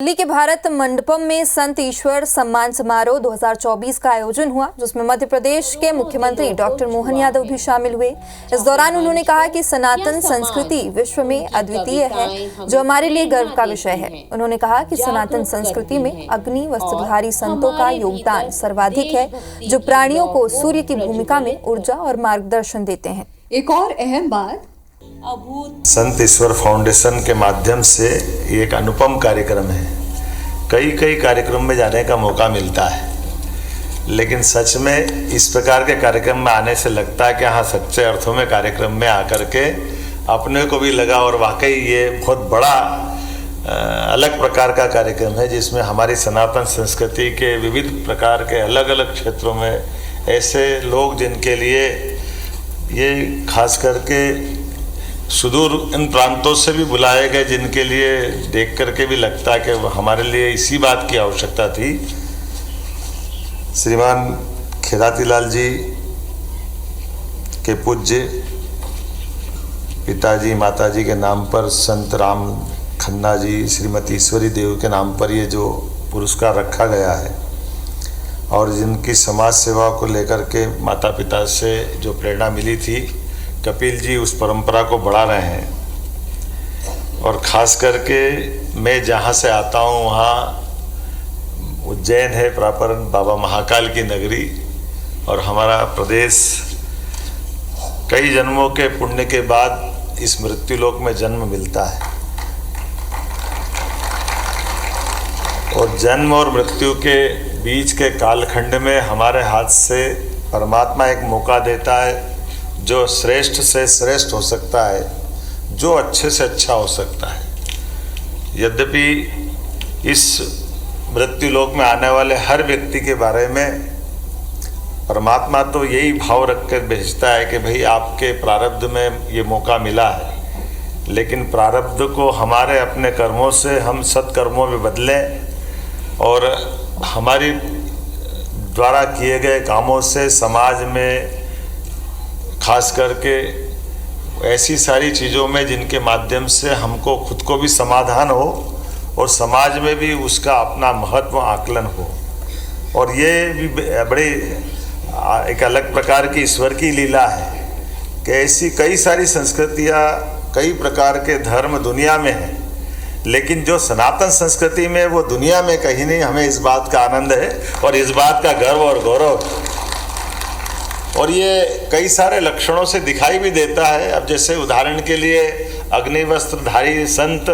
दिल्ली के भारत मंडपम में संत ईश्वर सम्मान समारोह 2024 का आयोजन हुआ, जिसमें मध्य प्रदेश के मुख्यमंत्री डॉक्टर मोहन यादव भी शामिल हुए। इस दौरान उन्होंने कहा कि सनातन संस्कृति विश्व में अद्वितीय है, जो हमारे लिए गर्व का विषय है। उन्होंने कहा कि सनातन संस्कृति में अग्नि वस्त्रधारी संतों का योगदान सर्वाधिक है, जो प्राणियों को सूर्य की भूमिका में ऊर्जा और मार्गदर्शन देते हैं। एक और अहम बात, संत ईश्वर फाउंडेशन के माध्यम से ये एक अनुपम कार्यक्रम है। कई कार्यक्रम में जाने का मौका मिलता है, लेकिन सच में इस प्रकार के कार्यक्रम में आने से लगता है कि हाँ, सच्चे अर्थों में कार्यक्रम में आकर के अपने को भी लगा और वाकई ये बहुत बड़ा अलग प्रकार का कार्यक्रम है, जिसमें हमारी सनातन संस्कृति के विविध प्रकार के अलग अलग क्षेत्रों में ऐसे लोग जिनके लिए ये खास करके सुदूर इन प्रांतों से भी बुलाए गए, जिनके लिए देख करके भी लगता है कि हमारे लिए इसी बात की आवश्यकता थी। श्रीमान खिरातीलाल जी के पूज्य पिताजी माताजी के नाम पर संत राम खन्ना जी, श्रीमती ईश्वरी देव के नाम पर ये जो पुरस्कार रखा गया है, और जिनकी समाज सेवा को लेकर के माता पिता से जो प्रेरणा मिली थी, कपिल जी उस परंपरा को बढ़ा रहे हैं। और ख़ास करके मैं जहाँ से आता हूँ वहाँ उज्जैन है प्रॉपर, बाबा महाकाल की नगरी, और हमारा प्रदेश कई जन्मों के पुण्य के बाद इस मृत्युलोक में जन्म मिलता है। और जन्म और मृत्यु के बीच के कालखंड में हमारे हाथ से परमात्मा एक मौका देता है, जो श्रेष्ठ से श्रेष्ठ हो सकता है, जो अच्छे से अच्छा हो सकता है। यद्यपि इस मृत्यु लोक में आने वाले हर व्यक्ति के बारे में परमात्मा तो यही भाव रख कर भेजता है कि भाई आपके प्रारब्ध में ये मौका मिला है, लेकिन प्रारब्ध को हमारे अपने कर्मों से हम सत्कर्मों में बदलें और हमारी द्वारा किए गए कामों से समाज में खास करके ऐसी सारी चीज़ों में जिनके माध्यम से हमको खुद को भी समाधान हो और समाज में भी उसका अपना महत्व आकलन हो। और ये भी बड़ी एक अलग प्रकार की ईश्वर की लीला है कि ऐसी कई सारी संस्कृतियाँ, कई प्रकार के धर्म दुनिया में हैं, लेकिन जो सनातन संस्कृति में वो दुनिया में कहीं नहीं। हमें इस बात का आनंद है और इस बात का गर्व और गौरव, और ये कई सारे लक्षणों से दिखाई भी देता है। अब जैसे उदाहरण के लिए अग्नि वस्त्रधारी संत,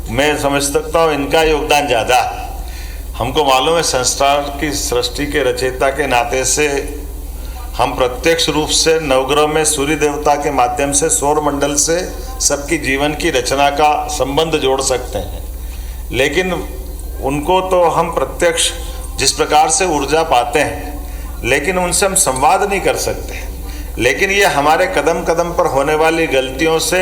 मैं समझ सकता हूँ इनका योगदान ज़्यादा है। हमको मालूम है संसार की सृष्टि के रचयिता के नाते से हम प्रत्यक्ष रूप से नवग्रह में सूर्य देवता के माध्यम से सौर मंडल से सबकी जीवन की रचना का संबंध जोड़ सकते हैं, लेकिन उनको तो हम प्रत्यक्ष जिस प्रकार से ऊर्जा पाते हैं, लेकिन उनसे हम संवाद नहीं कर सकते। लेकिन ये हमारे कदम कदम पर होने वाली गलतियों से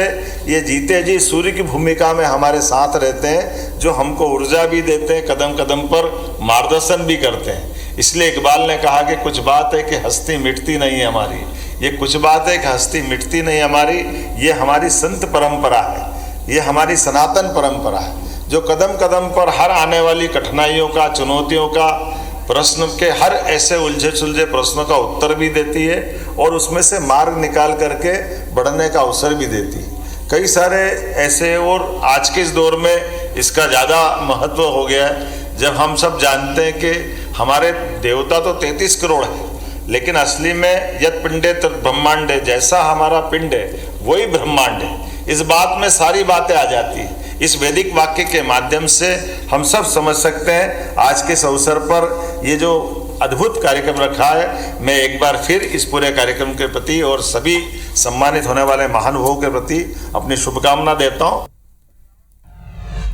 ये जीते जी सूर्य की भूमिका में हमारे साथ रहते हैं, जो हमको ऊर्जा भी देते हैं, कदम कदम पर मार्गदर्शन भी करते हैं। इसलिए इकबाल ने कहा कि कुछ बात है कि हस्ती मिटती नहीं है हमारी। ये कुछ बात है कि हस्ती मिटती नहीं हमारी, ये हमारी संत परंपरा है, ये हमारी सनातन परंपरा है, जो कदम कदम पर हर आने वाली कठिनाइयों का, चुनौतियों का, प्रश्न के हर ऐसे उलझे सुलझे प्रश्नों का उत्तर भी देती है और उसमें से मार्ग निकाल करके बढ़ने का अवसर भी देती है। कई सारे ऐसे, और आज के इस दौर में इसका ज़्यादा महत्व हो गया है, जब हम सब जानते हैं कि हमारे देवता तो 33 करोड़ है, लेकिन असली में यत् पिंडे तत् ब्रह्मांड है, जैसा हमारा पिंड है वही ब्रह्मांड है। इस बात में सारी बातें आ जाती है। इस वैदिक वाक्य के माध्यम से हम सब समझ सकते हैं। आज के इस अवसर पर ये जो अद्भुत कार्यक्रम रखा है, मैं एक बार फिर इस पूरे कार्यक्रम के प्रति और सभी सम्मानित होने वाले महानुभावों के प्रति अपनी शुभकामना देता हूँ।